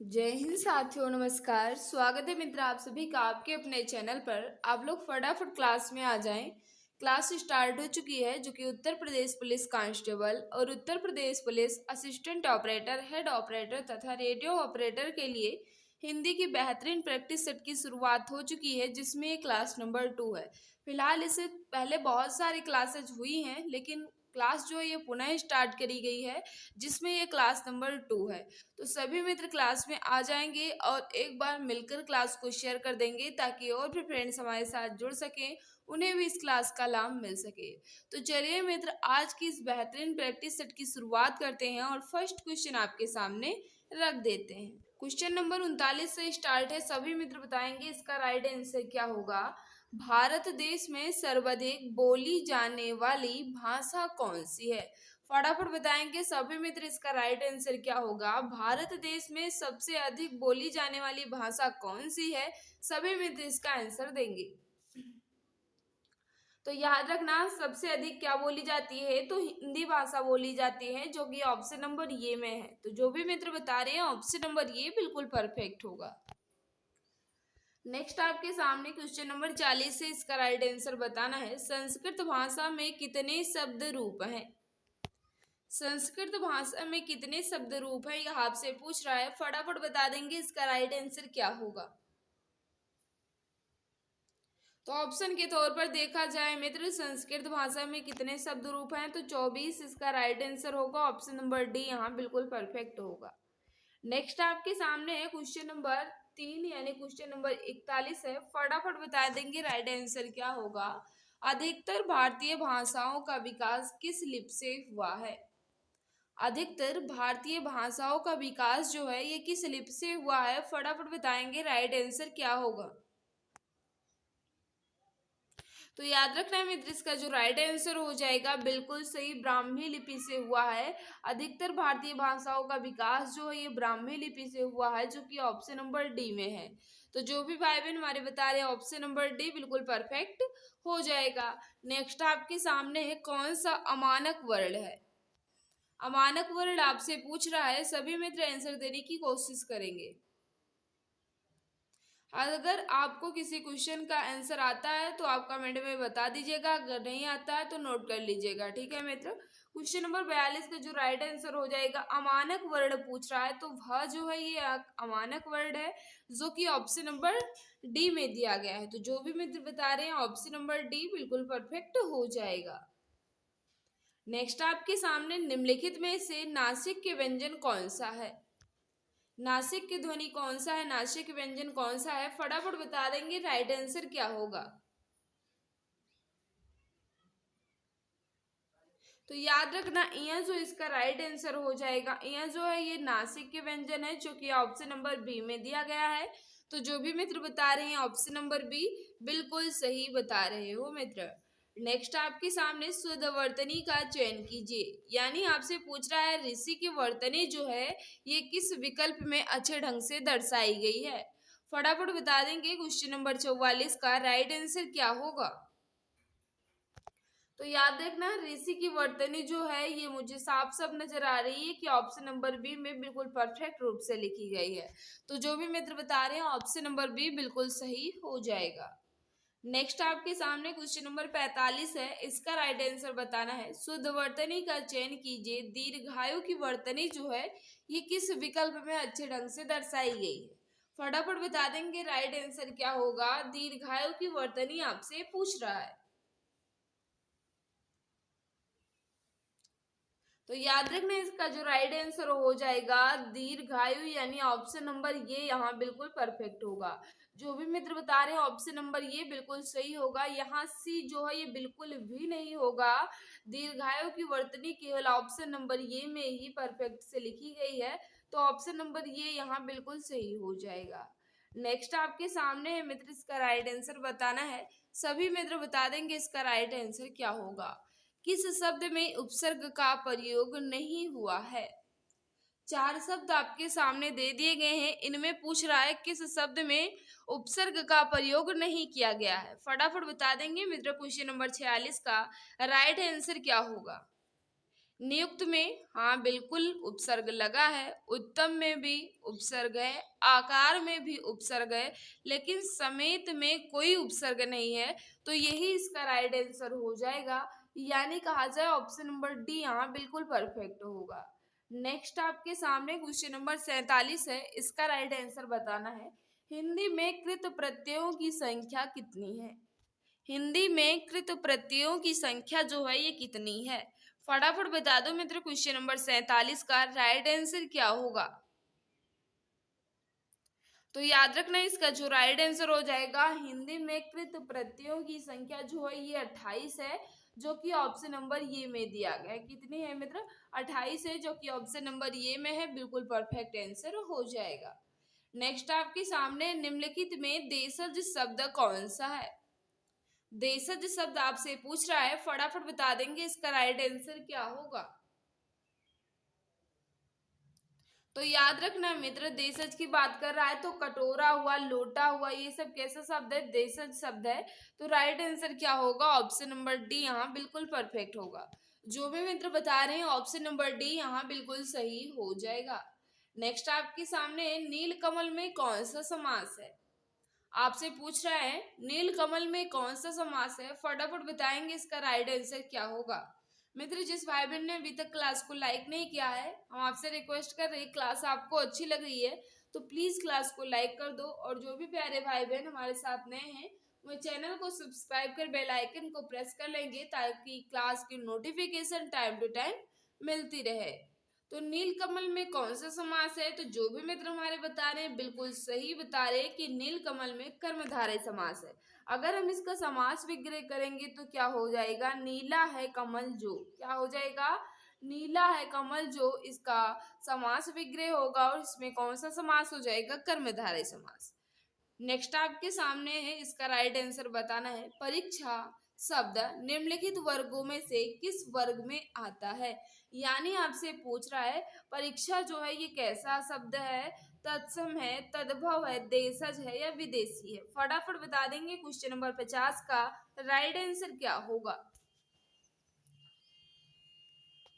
जय हिंद साथियों, नमस्कार। स्वागत है मित्र आप सभी का आपके अपने चैनल पर। आप लोग फटाफट क्लास में आ जाएं। क्लास स्टार्ट हो चुकी है, जो कि उत्तर प्रदेश पुलिस कांस्टेबल और Uttar Pradesh police assistant operator, head operator तथा रेडियो ऑपरेटर के लिए हिंदी की बेहतरीन प्रैक्टिस सेट की शुरुआत हो चुकी है, जिसमें ये क्लास नंबर 2 है। फिलहाल इससे पहले बहुत सारी क्लासेज हुई हैं, लेकिन क्लास जो है ये पुनः स्टार्ट करी गई है, जिसमें ये क्लास नंबर 2 है। तो सभी मित्र क्लास में आ जाएंगे और एक बार मिलकर क्लास को शेयर कर देंगे, ताकि और भी फ्रेंड्स हमारे साथ जुड़ सकें, उन्हें भी इस क्लास का लाभ मिल सके। तो चलिए मित्र, आज की इस बेहतरीन प्रैक्टिस सेट की शुरुआत करते हैं और फर्स्ट क्वेश्चन आपके सामने रख देते हैं। क्वेश्चन नंबर 39 से स्टार्ट है। सभी मित्र बताएंगे इसका राइट आंसर क्या होगा। भारत देश में सर्वाधिक बोली जाने वाली भाषा कौन सी है? फटाफट बताएंगे सभी मित्र इसका राइट आंसर क्या होगा। भारत देश में सबसे अधिक बोली जाने वाली भाषा कौन सी है? सभी मित्र इसका आंसर देंगे। तो याद रखना, सबसे अधिक क्या बोली जाती है? तो हिंदी भाषा बोली जाती है, जो कि ऑप्शन नंबर ये में है। तो जो भी मित्र बता रहे हैं ऑप्शन नंबर ये बिल्कुल परफेक्ट होगा। नेक्स्ट आपके सामने क्वेश्चन नंबर 40 से इसका राइट आंसर बताना है। संस्कृत भाषा में कितने शब्द रूप हैं? संस्कृत भाषा में कितने शब्द रूप हैं, यह आपसे पूछ रहा है। फटाफट बता देंगे इसका राइट आंसर क्या होगा। तो ऑप्शन के तौर पर देखा जाए मित्र, संस्कृत भाषा में कितने शब्द रूप हैं, तो 24 इसका राइट आंसर होगा। ऑप्शन नंबर डी यहाँ बिल्कुल परफेक्ट होगा। नेक्स्ट आपके सामने है क्वेश्चन नंबर 3 यानी क्वेश्चन नंबर 41 है। फटाफट बता देंगे राइट आंसर क्या होगा। अधिकतर भारतीय भाषाओं का विकास किस लिपि से हुआ है? अधिकतर भारतीय भाषाओं का विकास जो है ये किस लिपि से हुआ है? फटाफट बताएंगे राइट आंसर क्या होगा। तो याद रखना है मित्र, इसका जो राइट आंसर हो जाएगा बिल्कुल सही, ब्राह्मी लिपि से हुआ है। अधिकतर भारतीय भाषाओं का विकास जो है ये ब्राह्मी लिपि से हुआ है, जो कि ऑप्शन नंबर डी में है। तो जो भी भाई बहन हमारे बता रहे हैं ऑप्शन नंबर डी बिल्कुल परफेक्ट हो जाएगा। नेक्स्ट आपके सामने है, कौन सा अमानक वर्ण है? अमानक वर्ण आपसे पूछ रहा है। सभी मित्र आंसर देने की कोशिश करेंगे। अगर आपको किसी क्वेश्चन का आंसर आता है तो आप कमेंट में बता दीजिएगा, अगर नहीं आता है तो नोट कर लीजिएगा, ठीक है मित्र। क्वेश्चन नंबर 42 का जो राइट आंसर हो जाएगा, अमानक वर्ण पूछ रहा है, तो वह जो है ये अमानक वर्ण है, जो कि ऑप्शन नंबर डी में दिया गया है। तो जो भी मित्र बता रहे हैं ऑप्शन नंबर डी बिल्कुल परफेक्ट हो जाएगा। नेक्स्ट आपके सामने निम्नलिखित में से नासिक के व्यंजन कौन सा है? नासिक की ध्वनि कौन सा है? नासिक व्यंजन कौन सा है? फटाफट बता देंगे राइट आंसर क्या होगा। तो याद रखना, यह जो इसका राइट आंसर हो जाएगा, यह जो है ये नासिक के व्यंजन है, जो कि ऑप्शन नंबर बी में दिया गया है। तो जो भी मित्र बता रहे हैं ऑप्शन नंबर बी बिल्कुल सही बता रहे हो मित्र। नेक्स्ट आपके सामने शुद्ध वर्तनी का चयन कीजिए, यानी आपसे पूछ रहा है ऋषि की वर्तनी जो है ये किस विकल्प में अच्छे ढंग से दर्शाई गई है? फटाफट बता देंगे क्वेश्चन नंबर 44 का राइट आंसर क्या होगा। तो याद रखना, ऋषि की वर्तनी जो है ये मुझे साफ साफ नजर आ रही है कि ऑप्शन नंबर बी में बिल्कुल परफेक्ट रूप से लिखी गई है। तो जो भी मित्र बता रहे हैं ऑप्शन नंबर बी बिल्कुल सही हो जाएगा। नेक्स्ट आपके सामने क्वेश्चन नंबर 45 है। इसका राइट आंसर बताना है। शुद्ध वर्तनी का चयन कीजिए, दीर्घायु की वर्तनी जो है ये किस विकल्प में अच्छे ढंग से दर्शाई गई है? फटाफट बता देंगे राइट आंसर क्या होगा। दीर्घायु की वर्तनी आपसे पूछ रहा है। तो याद रखना, इसका जो राइट आंसर हो जाएगा दीर्घायु, यानी ऑप्शन नंबर ये यहाँ बिल्कुल परफेक्ट होगा। जो भी मित्र बता रहे हैं ऑप्शन नंबर ये बिल्कुल सही होगा। यहाँ सी जो है ये बिल्कुल भी नहीं होगा। दीर्घायु की वर्तनी केवल ऑप्शन नंबर ये में ही परफेक्ट से लिखी गई है। तो ऑप्शन नंबर ये यहाँ बिल्कुल सही हो जाएगा। नेक्स्ट आपके सामने है मित्र, इसका राइट आंसर बताना है। सभी मित्र बता देंगे इसका राइट आंसर क्या होगा। किस शब्द में उपसर्ग का प्रयोग नहीं हुआ है? 4 शब्द आपके सामने दे दिए गए हैं, इनमें पूछ रहा है किस शब्द में उपसर्ग का प्रयोग नहीं किया गया है। फटाफट बता देंगे मित्र क्वेश्चन नंबर 46 का राइट आंसर क्या होगा। नियुक्त में हाँ बिल्कुल उपसर्ग लगा है, उत्तम में भी उपसर्ग है, आकार में भी उपसर्ग है, लेकिन समेत में कोई उपसर्ग नहीं है। तो यही इसका राइट आंसर हो जाएगा, यानी कहा जाए ऑप्शन नंबर डी यहाँ बिल्कुल परफेक्ट होगा। नेक्स्ट आपके सामने क्वेश्चन नंबर 47 है, इसका राइट आंसर बताना है। हिंदी में कृत प्रत्ययों की संख्या कितनी है? हिंदी में कृत प्रत्ययों की संख्या जो है ये कितनी है? फटाफट बता दो मित्र, क्वेश्चन नंबर 47 का राइट आंसर क्या होगा? तो याद रखना इसका जो राइट आंसर हो जाएगा, हिंदी में कृत प्रत्ययों की संख्या जो है ये 28 है, जो कि ऑप्शन नंबर ये में दिया गया है। कितनी है मित्र? 28 है, जो कि ऑप्शन नंबर ये में है, बिल्कुल परफेक्ट आंसर हो जाएगा। नेक्स्ट आपके सामने निम्नलिखित में देशज शब्द कौन सा है? देशज शब्द आपसे पूछ रहा है, फटाफट बता देंगे इसका राइट आंसर क्या होगा। तो याद रखना मित्र, देशज की बात कर रहा है तो कटोरा हुआ, लोटा हुआ, ये सब कैसा शब्द है? देशज शब्द है। तो राइट आंसर क्या होगा? ऑप्शन नंबर डी यहाँ बिल्कुल परफेक्ट होगा। जो भी मित्र बता रहे हैं ऑप्शन नंबर डी यहाँ बिल्कुल सही हो जाएगा। नेक्स्ट आपके सामने नीलकमल में कौन सा समास है? आपसे पूछ रहा है नीलकमल में कौन सा समास है, फटाफट बताएंगे इसका राइट आंसर क्या होगा। मित्र, जिस भाई बहन ने अभी तक क्लास को लाइक नहीं किया है, हम आपसे रिक्वेस्ट कर रहे हैं, क्लास आपको अच्छी लग रही है तो प्लीज क्लास को लाइक कर दो, और जो भी प्यारे भाई बहन हमारे साथ नए हैं वो चैनल को सब्सक्राइब कर बेल आइकन को प्रेस कर लेंगे, ताकि क्लास की नोटिफिकेशन टाइम टू टाइम मिलती रहे। तो नीलकमल में कौन सा समास है? तो जो भी मित्र हमारे बता रहे हैं बिल्कुल सही बता रहे हैं कि नीलकमल में कर्मधारय समास है। अगर हम इसका समास विग्रह करेंगे तो क्या हो जाएगा? नीला है कमल जो, क्या हो जाएगा? नीला है कमल जो, इसका समास विग्रह होगा, और इसमें कौन सा समास हो जाएगा? कर्मधारय समास। नेक्स्ट आपके सामने है, इसका राइट आंसर बताना है। परीक्षा शब्द निम्नलिखित वर्गों में से किस वर्ग में आता है? यानी आपसे पूछ रहा है परीक्षा जो है ये कैसा शब्द है? तत्सम है, तद्भव है, देशज है, या विदेशी है? फटाफट बता देंगे क्वेश्चन नंबर 50 का राइट आंसर क्या होगा।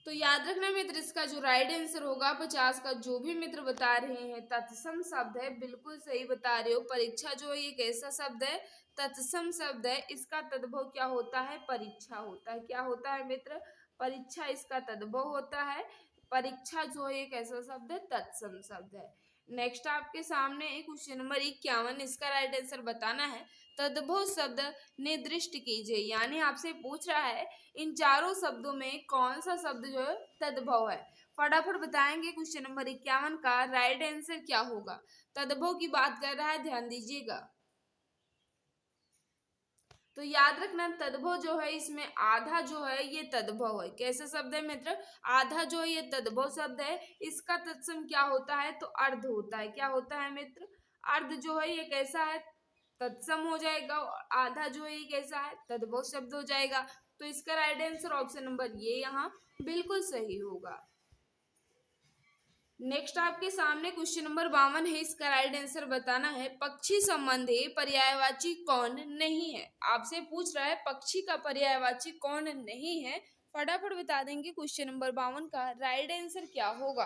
तो याद रखना मित्र, इसका जो राइट आंसर होगा 50 का, जो भी मित्र बता रहे हैं तत्सम शब्द है, बिल्कुल सही बता रहे हो। परीक्षा जो है ये कैसा शब्द है? तत्सम शब्द है। इसका तद्भव क्या होता है? परीक्षा होता है। क्या होता है मित्र? परीक्षा इसका तद्भव होता है। परीक्षा जो है ये कैसा शब्द है? तत्सम शब्द है। नेक्स्ट आपके सामने क्वेश्चन नंबर 51, इसका राइट आंसर बताना है। तद्भव शब्द निर्दिष्ट कीजिए, यानी आपसे पूछ रहा है इन चारों शब्दों में कौन सा शब्द जो है तद्भव है? फटाफट बताएंगे क्वेश्चन नंबर 51 का राइट आंसर क्या होगा। तद्भव की बात कर रहा है, ध्यान दीजिएगा। तो याद रखना तद्भव जो है इसमें आधा जो है ये तद्भव है। कैसा शब्द है मित्र? आधा जो है ये तद्भव शब्द है। इसका तत्सम क्या होता है? तो अर्ध होता है। क्या होता है मित्र? अर्ध जो है ये कैसा है? तत्सम हो जाएगा, और आधा जो है ये कैसा है? तद्भव शब्द हो जाएगा। तो इसका राइट आंसर ऑप्शन नंबर ये यहाँ बिल्कुल सही होगा। नेक्स्ट आपके सामने क्वेश्चन नंबर 52 है, इसका राइट आंसर बताना है। पक्षी संबंधी पर्यायवाची कौन नहीं है? आपसे पूछ रहा है पक्षी का पर्यायवाची कौन नहीं है, फटाफट बता देंगे क्वेश्चन नंबर 52 का राइट आंसर क्या होगा।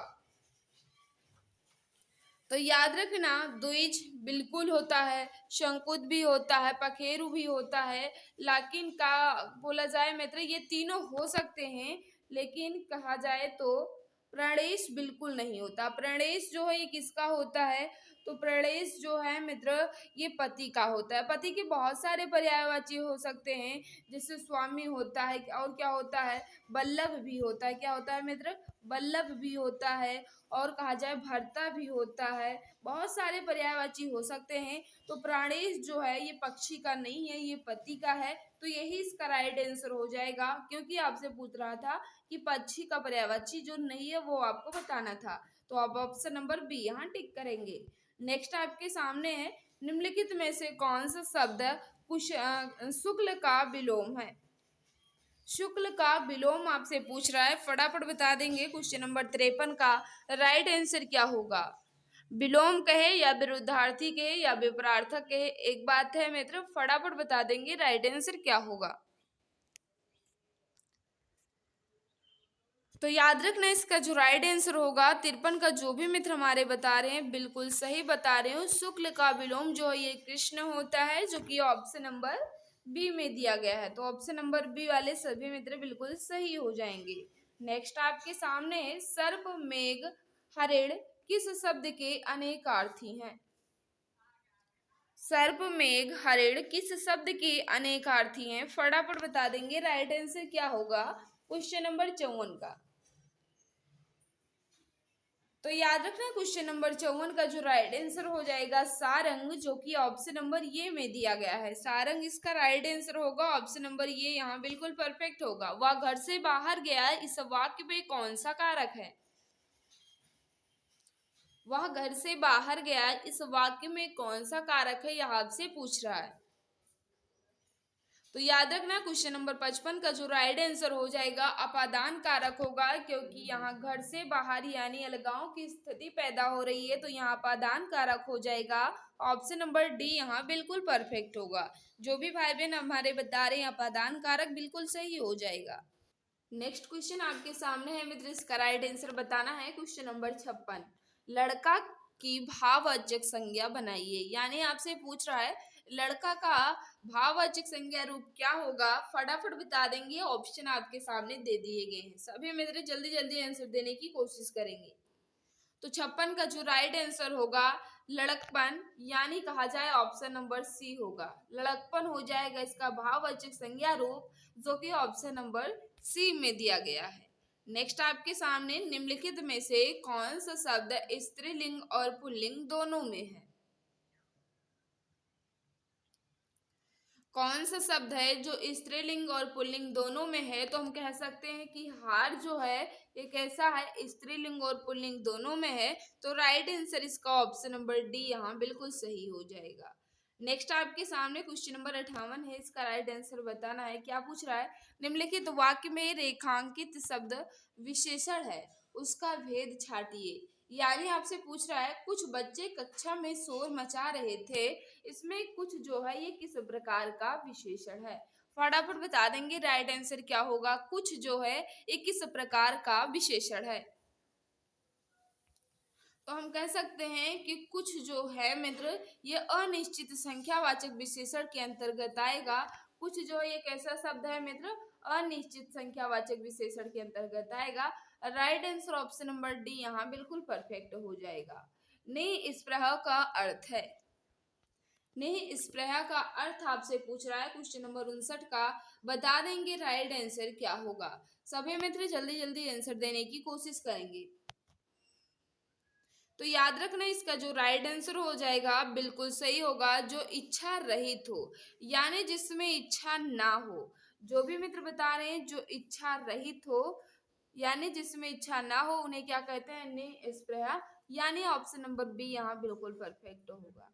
तो याद रखना, द्विज बिल्कुल होता है, शंकुद भी होता है, पखेरु भी होता है, लेकिन का बोला जाए मित्र ये तीनों हो सकते हैं, लेकिन कहा जाए तो प्रणेश बिल्कुल नहीं होता। प्रणेश जो है ये किसका होता है? तो प्रणेश जो है मित्र ये पति का होता है। पति के बहुत सारे पर्यायवाची हो सकते हैं, जैसे स्वामी होता है, और क्या होता है? बल्लभ भी होता है। क्या होता है मित्र? बल्लभ भी होता है, और कहा जाए भरता भी होता है। बहुत सारे पर्यायवाची हो सकते हैं। तो प्राणेश जो है ये पक्षी का नहीं है, ये पति का है। तो यही इसका राइट आंसर हो जाएगा, क्योंकि आपसे पूछ रहा था कि पक्षी का पर्यायवाची जो नहीं है वो आपको बताना था। तो आप ऑप्शन नंबर बी यहाँ टिक करेंगे। नेक्स्ट आपके सामने है, निम्नलिखित में से कौन सा शब्द कुछ शुक्ल का विलोम है? शुक्ल का विलोम आपसे पूछ रहा है, फटाफट बता देंगे क्वेश्चन नंबर 53 का राइट आंसर क्या होगा। विलोम कहे या विरुद्धार्थी कहे या विपरार्थक कहे, एक बात है मित्र, फटाफट बता देंगे राइट आंसर क्या होगा। तो याद रखना इसका जो राइट आंसर होगा 53 का जो भी मित्र हमारे बता रहे हैं बिल्कुल सही बता रहे हो। शुक्ल का विलोम जो है ये कृष्ण होता है, जो कि ऑप्शन नंबर बी में दिया गया है। तो ऑप्शन नंबर बी वाले सभी मित्र बिल्कुल सही हो जाएंगे। नेक्स्ट आपके सामने है सर्प मेघ हरिण किस शब्द के अनेक अर्थी हैं? सर्प मेघ हरिण किस शब्द के अनेकार्थी हैं? फटाफट बता देंगे राइट आंसर क्या होगा क्वेश्चन नंबर 54 का। तो याद रखना क्वेश्चन नंबर 54 का जो राइट आंसर हो जाएगा सारंग, जो कि ऑप्शन नंबर ये में दिया गया है। सारंग इसका राइट आंसर होगा, ऑप्शन नंबर ये यहाँ बिल्कुल परफेक्ट होगा। वह घर से बाहर गया, इस वाक्य में कौन सा कारक है? वह घर से बाहर गया, इस वाक्य में कौन सा कारक है, यह आपसे पूछ रहा है। तो याद रखना क्वेश्चन नंबर 55 का जो राइट आंसर हो जाएगा अपादान कारक होगा, क्योंकि यहाँ घर से बाहर यानी अलगाव की स्थिति पैदा हो रही है, तो यहाँ अपादान कारक हो जाएगा। ऑप्शन नंबर डी यहाँ बिल्कुल परफेक्ट होगा। जो भी भाई बहन हमारे बता रहे हैं अपादान कारक बिल्कुल सही हो जाएगा। नेक्स्ट क्वेश्चन आपके सामने है मित्र, इसका राइट आंसर बताना है। क्वेश्चन नंबर 56 लड़का की भाववाचक संज्ञा बनाइए, यानी आपसे पूछ रहा है लड़का का भाववाचक संज्ञा रूप क्या होगा। फटाफट बता देंगे, ऑप्शन आपके सामने दे दिए गए हैं। सभी मित्र जल्दी जल्दी आंसर देने की कोशिश करेंगे। तो 56 का जो राइट आंसर होगा लड़कपन, यानी कहा जाए ऑप्शन नंबर सी होगा। लड़कपन हो जाएगा इसका भाववाचक संज्ञा रूप, जो कि ऑप्शन नंबर सी में दिया गया है। नेक्स्ट आपके सामने निम्नलिखित में से कौन सा शब्द स्त्रीलिंग और पुल्लिंग दोनों में है? कौन सा शब्द है जो स्त्रीलिंग और पुल्लिंग दोनों में है? तो हम कह सकते हैं कि हार जो है ये कैसा है, स्त्रीलिंग और पुल्लिंग दोनों में है। तो राइट आंसर इसका ऑप्शन नंबर डी यहाँ बिल्कुल सही हो जाएगा। नेक्स्ट आपके सामने क्वेश्चन नंबर 58 है, इसका राइट आंसर बताना है। क्या पूछ रहा है? निम्नलिखित वाक्य में रेखांकित शब्द विशेषण है, उसका भेद छाटिए। यानी आपसे पूछ रहा है कुछ बच्चे कक्षा में शोर मचा रहे थे, इसमें कुछ जो है ये किस प्रकार का विशेषण है? फटाफट बता देंगे राइट आंसर क्या होगा। कुछ जो है ये किस प्रकार का विशेषण है? तो हम कह सकते हैं कि कुछ जो है मित्र ये अनिश्चित संख्यावाचक विशेषण के अंतर्गत आएगा। कुछ जो है ये कैसा शब्द है मित्र? अनिश्चित संख्यावाचक विशेषण के अंतर्गत आएगा। Right answer option number D यहाँ बिल्कुल परफेक्ट हो जाएगा। निस्पृह का अर्थ है, निस्पृह का अर्थ आपसे पूछ रहा है क्वेश्चन नंबर 59 का। बता देंगे राइट आंसर क्या होगा। सभी मित्र जल्दी जल्दी आंसर देने की कोशिश करेंगे। तो याद रखना इसका जो राइट आंसर हो जाएगा बिल्कुल सही होगा, जो इच्छा रहित हो, यानी जिसमें इच्छा ना हो। जो भी मित्र बता रहे हैं जो इच्छा रहित हो यानी जिसमें इच्छा ना हो उन्हें क्या कहते हैं? निस्पृह, यानी ऑप्शन नंबर बी यहाँ बिल्कुल परफेक्ट होगा।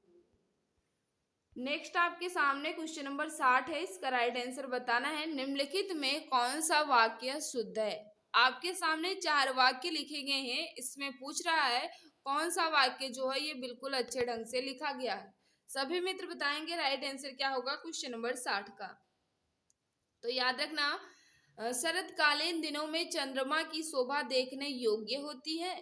नेक्स्ट आपके सामने क्वेश्चन नंबर 60 है, इसका राइट आंसर बताना है। निम्नलिखित में कौन सा वाक्य शुद्ध है? आपके सामने 4 वाक्य लिखे गए हैं, इसमें पूछ रहा है कौन सा वाक्य जो है ये बिल्कुल अच्छे ढंग से लिखा गया है। सभी मित्र बताएंगे राइट आंसर क्या होगा क्वेश्चन नंबर 60 का। तो याद रखना शरतकालीन दिनों में चंद्रमा की शोभा देखने योग्य होती है।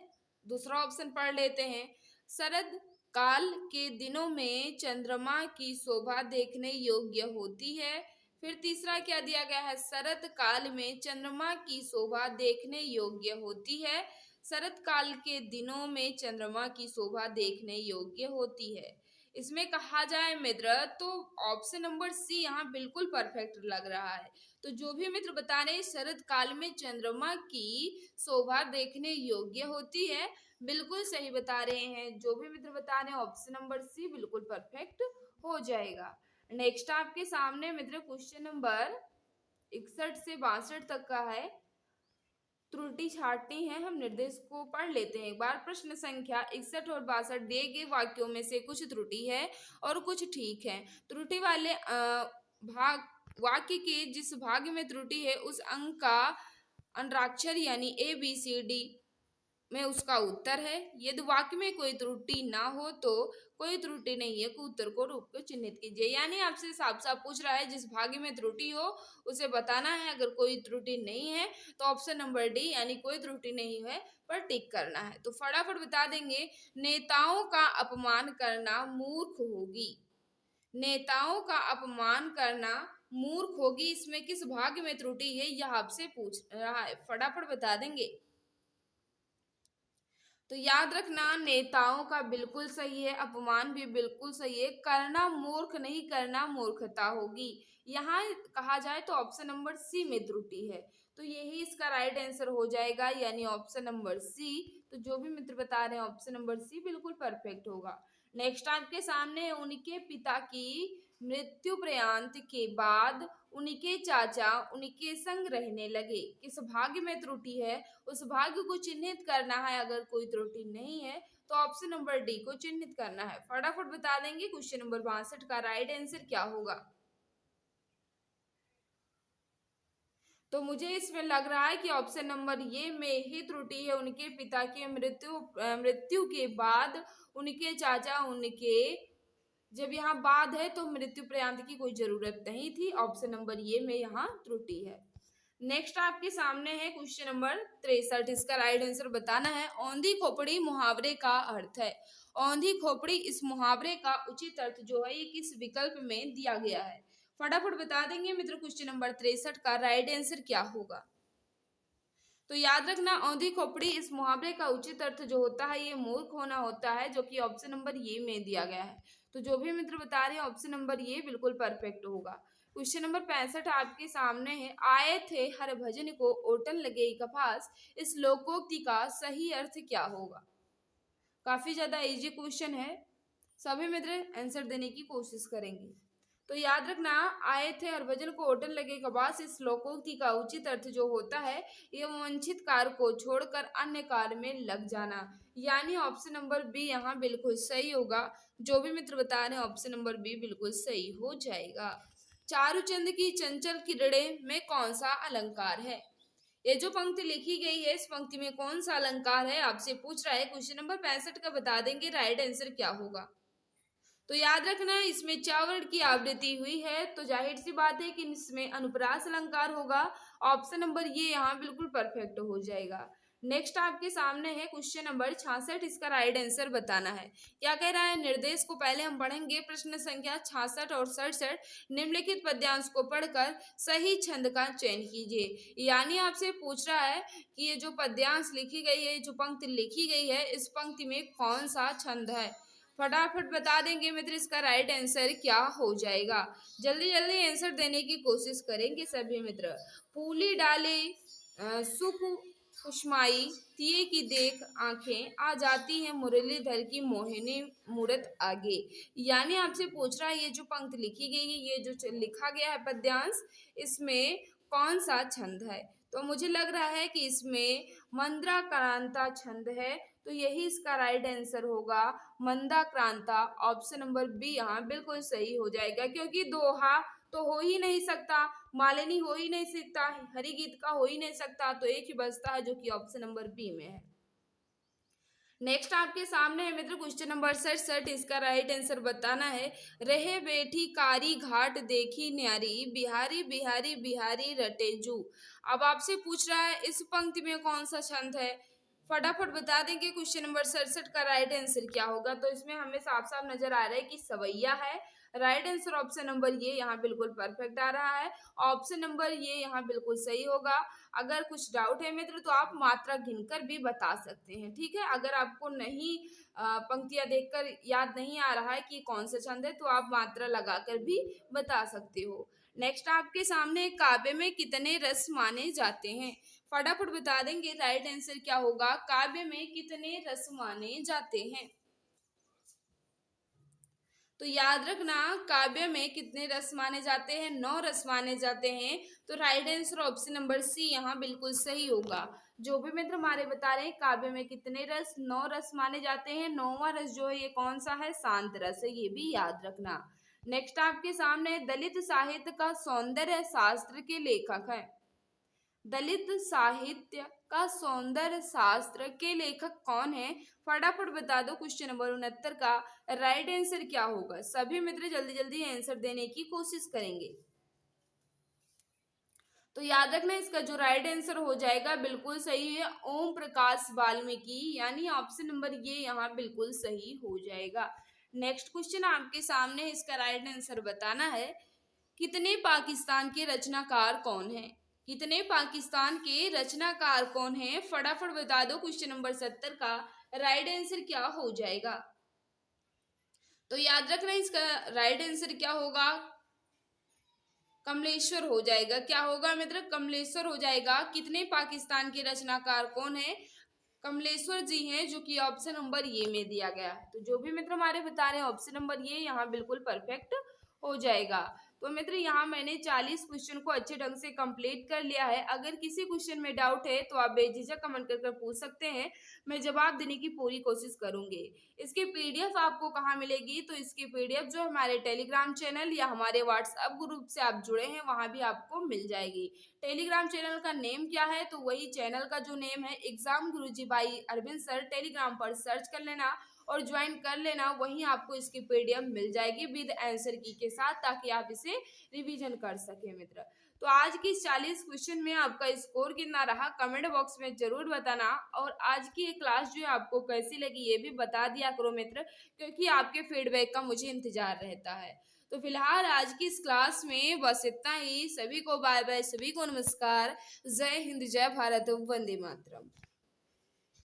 दूसरा ऑप्शन पढ़ लेते हैं। शरद काल के दिनों में चंद्रमा की शोभा देखने योग्य होती है। फिर तीसरा क्या दिया गया है? शरत काल में चंद्रमा की शोभा देखने योग्य होती है। शरत काल के दिनों में चंद्रमा की शोभा देखने योग्य होती है। इसमें कहा जाए मित्र तो ऑप्शन नंबर सी यहाँ बिल्कुल परफेक्ट लग रहा है। तो जो भी मित्र बता रहे हैं शरद काल में चंद्रमा की शोभा देखने योग्य होती है, बिल्कुल सही बता रहे हैं। जो भी मित्र बता रहे हैं ऑप्शन नंबर सी बिल्कुल परफेक्ट हो जाएगा। नेक्स्ट आपके सामने मित्र क्वेश्चन नंबर 61 से 62 तक का है। त्रुटि छाटनी है, हम निर्देश को पढ़ लेते हैं एक बार। प्रश्न संख्या 61 और 62 दिए गए वाक्यों में से कुछ त्रुटि है और कुछ ठीक है। त्रुटि वाले भाग वाक्य के जिस भाग में त्रुटि है उस अंक का अंतराक्षर यानी ABCD में उसका उत्तर है। यदि वाक्य में कोई त्रुटि ना हो तो कोई त्रुटि नहीं है को उत्तर को रूप को चिन्हित कीजिए। यानी आपसे साफ साफ पूछ रहा है जिस भाग में त्रुटि हो उसे बताना है। अगर कोई त्रुटि नहीं है तो ऑप्शन नंबर डी यानी कोई त्रुटि नहीं है पर टिक करना है। तो फटाफट बता देंगे, नेताओं का अपमान करना मूर्ख होगी। नेताओं का अपमान करना मूर्ख होगी, इसमें किस भाग में त्रुटि है यह आपसे पूछ रहा है, फटाफट बता देंगे। तो याद रखना, नेताओं का बिल्कुल सही है, अपमान भी बिल्कुल सही है, करना मूर्ख नहीं, करना मूर्खता होगी। यहाँ कहा जाए तो ऑप्शन नंबर सी में त्रुटि है, तो यही इसका राइट आंसर हो जाएगा, यानी ऑप्शन नंबर सी। तो जो भी मित्र बता रहे हैं ऑप्शन नंबर सी बिल्कुल परफेक्ट होगा। नेक्स्ट आपके सामने, उनके पिता की मृत्यु प्रयांत के बाद उनके चाचा उनके संग रहने लगे। किस भाग्य में त्रुटि है उस भाग्य को चिन्हित करना है। अगर कोई त्रुटि नहीं है तो ऑप्शन नंबर डी को चिन्हित करना है। फटाफट बता देंगे क्वेश्चन नंबर 62 का राइट आंसर क्या होगा। तो मुझे इसमें लग रहा है कि ऑप्शन नंबर ये में ही त्रुटि है। उनके पिता की मृत्यु के बाद उनके चाचा उनके, जब यहाँ बाद है तो मृत्यु पर्यंत की कोई जरूरत नहीं थी। ऑप्शन नंबर ये में यहाँ त्रुटि है। नेक्स्ट आपके सामने है क्वेश्चन नंबर 63, इसका राइट आंसर बताना है। औंधी खोपड़ी मुहावरे का अर्थ है। औंधी खोपड़ी इस मुहावरे का उचित अर्थ जो है ये किस विकल्प में दिया गया है। फटाफट बता देंगे मित्र क्वेश्चन नंबर 63 का राइट आंसर क्या होगा। तो याद रखना, औंधी खोपड़ी इस मुहावरे का उचित अर्थ जो होता है ये मूर्ख होना होता है, जो कि ऑप्शन नंबर ये में दिया गया है। तो जो भी मित्र बता रहे हैं ऑप्शन नंबर ये बिल्कुल परफेक्ट होगा। क्वेश्चन नंबर 65 आपके सामने है। आए थे हरभजन को ओटन लगे कपास, इस लोकोक्ति का सही अर्थ क्या होगा। काफी ज्यादा इजी क्वेश्चन है, सभी मित्र आंसर देने की कोशिश करेंगे। तो याद रखना, आए थे हरभजन को ओटन लगे कपास, इस श्लोकोक्ति का उचित अर्थ जो होता है ये वांछित कार्य को छोड़कर अन्य कार्य में लग जाना, यानी ऑप्शन नंबर बी यहाँ बिल्कुल सही होगा। जो भी मित्र बता रहे हैं ऑप्शन नंबर बी बिल्कुल सही हो जाएगा। चारुचंद की चंचल किरणें में कौन सा अलंकार है। ये जो पंक्ति लिखी गई है इस पंक्ति में कौन सा अलंकार है आपसे पूछ रहा है। क्वेश्चन नंबर 65 का बता देंगे राइट आंसर क्या होगा। तो याद रखना, इसमें चावड़ की आवृत्ति हुई है, तो जाहिर सी बात है कि इसमें अनुप्रास अलंकार होगा। ऑप्शन नंबर ये यहाँ बिल्कुल परफेक्ट हो जाएगा। नेक्स्ट आपके सामने है क्वेश्चन नंबर 66, इसका राइट आंसर बताना है। क्या कह रहा है, निर्देश को पहले हम पढ़ेंगे। प्रश्न संख्या 66 और 67, निम्नलिखित पद्यांश को पढ़कर सही छंद का चयन कीजिए। यानी आपसे पूछ रहा है कि ये जो पद्यांश लिखी गई है, जो पंक्ति लिखी गई है, इस पंक्ति में कौन सा छंद है। फटाफट बता देंगे मित्र इसका राइट आंसर क्या हो जाएगा। जल्दी जल्दी आंसर देने की कोशिश करेंगे सभी मित्र। पूली डाले सुख कुष्माई, तिये की देख आंखें आ जाती है मुरलीधर की मोहिनी मूरत आगे। यानी आपसे पूछ रहा है ये जो पंक्ति लिखी गई है, ये जो लिखा गया है पद्यांश, इसमें कौन सा छंद है। तो मुझे लग रहा है कि इसमें मंद्राक्रांता छंद है, तो यही इसका राइट आंसर होगा, मंदाक्रांता। ऑप्शन नंबर बी यहाँ बिल्कुल सही हो जाएगा, क्योंकि दोहा तो हो ही नहीं सकता, मालिनी हो ही नहीं सकता, हरिगीत का हो ही नहीं सकता, तो एक ही बचता है जो कि ऑप्शन नंबर बी में है। नेक्स्ट आपके सामने है मित्र क्वेश्चन नंबर 67, इसका राइट आंसर बताना है। रहे बैठी कारी घाट देखी न्यारी, बिहारी बिहारी बिहारी रटे जू। अब आपसे पूछ रहा है इस पंक्ति में कौन सा छंद है। फटाफट बता देंगे क्वेश्चन नंबर 67 का राइट आंसर क्या होगा। तो इसमें हमें साफ साफ नजर आ रहा है कि सवैया है। राइट आंसर ऑप्शन नंबर ये यहाँ बिल्कुल परफेक्ट आ रहा है। ऑप्शन नंबर ये यहाँ बिल्कुल सही होगा। अगर कुछ डाउट है मित्र तो आप मात्रा गिनकर भी बता सकते हैं, ठीक है। अगर आपको नहीं पंक्तियां देखकर याद नहीं आ रहा है कि कौन सा छंद है तो आप मात्रा लगाकर भी बता सकते हो। नेक्स्ट आपके सामने काव्य में कितने रस माने जाते हैं। फटाफट बता देंगे राइट आंसर क्या होगा। काव्य में कितने रस माने जाते हैं। तो याद रखना, काव्य में कितने रस माने जाते हैं, 9 रस माने जाते हैं। तो right answer option number C यहाँ बिल्कुल सही होगा। जो भी मित्र हमारे बता रहे हैं काव्य में कितने रस, 9 रस माने जाते हैं। 9वां रस जो है ये कौन सा है, शांत रस है, ये भी याद रखना। नेक्स्ट आपके सामने दलित साहित्य का सौंदर्य शास्त्र के लेखक है। दलित साहित्य का सौंदर्य शास्त्र के लेखक कौन है? फटाफट बता दो। क्वेश्चन नंबर 69 का राइट आंसर क्या होगा? सभी मित्र जल्दी जल्दी आंसर देने की कोशिश करेंगे। तो याद रखना इसका जो राइट आंसर हो जाएगा बिल्कुल सही है, ओम प्रकाश वाल्मीकि, यानी ऑप्शन नंबर ये यहाँ बिल्कुल सही हो जाएगा। नेक्स्ट क्वेश्चन आपके सामने, इसका राइट आंसर बताना है। कितने पाकिस्तान के रचनाकार कौन है? कितने पाकिस्तान के रचनाकार कौन है? फटाफट बता दो। क्वेश्चन नंबर 70 का राइट आंसर क्या हो जाएगा? तो याद रखना इसका राइट आंसर क्या होगा? कमलेश्वर हो जाएगा। क्या होगा मित्र? कमलेश्वर हो जाएगा। कितने पाकिस्तान के रचनाकार कौन है? कमलेश्वर जी हैं, जो कि ऑप्शन नंबर ये में दिया गया। तो जो भी मित्र हमारे बता रहे हैं ऑप्शन नंबर ये यहाँ बिल्कुल परफेक्ट हो जाएगा। तो मित्र यहाँ मैंने 40 क्वेश्चन को अच्छे ढंग से कंप्लीट कर लिया है। अगर किसी क्वेश्चन में डाउट है तो आप बेझिझक कमेंट कर पूछ सकते हैं, मैं जवाब देने की पूरी कोशिश करूंगी। इसकी पीडीएफ आपको कहाँ मिलेगी? तो इसकी पीडीएफ जो हमारे टेलीग्राम चैनल या हमारे व्हाट्सएप ग्रुप से आप जुड़े हैं वहां भी आपको मिल जाएगी। टेलीग्राम चैनल का नेम क्या है? तो वही चैनल का जो नेम है exam Guruji by Arvind sir, Telegram पर सर्च कर लेना और ज्वाइन कर लेना। वहीं आपको इसकी पीडीएफ मिल जाएगी विद आंसर की के साथ, ताकि आप इसे रिवीजन कर सके मित्र। तो आज की 40 क्वेश्चन में आपका स्कोर कितना रहा कमेंट बॉक्स में जरूर बताना, और आज की ये क्लास जो है आपको कैसी लगी ये भी बता दिया करो मित्र, क्योंकि आपके फीडबैक का मुझे इंतजार रहता है। तो फिलहाल आज की इस क्लास में बस इतना ही। सभी को बाय बाय, सभी को नमस्कार, जय हिंद, जय भारत, वंदे मातरम।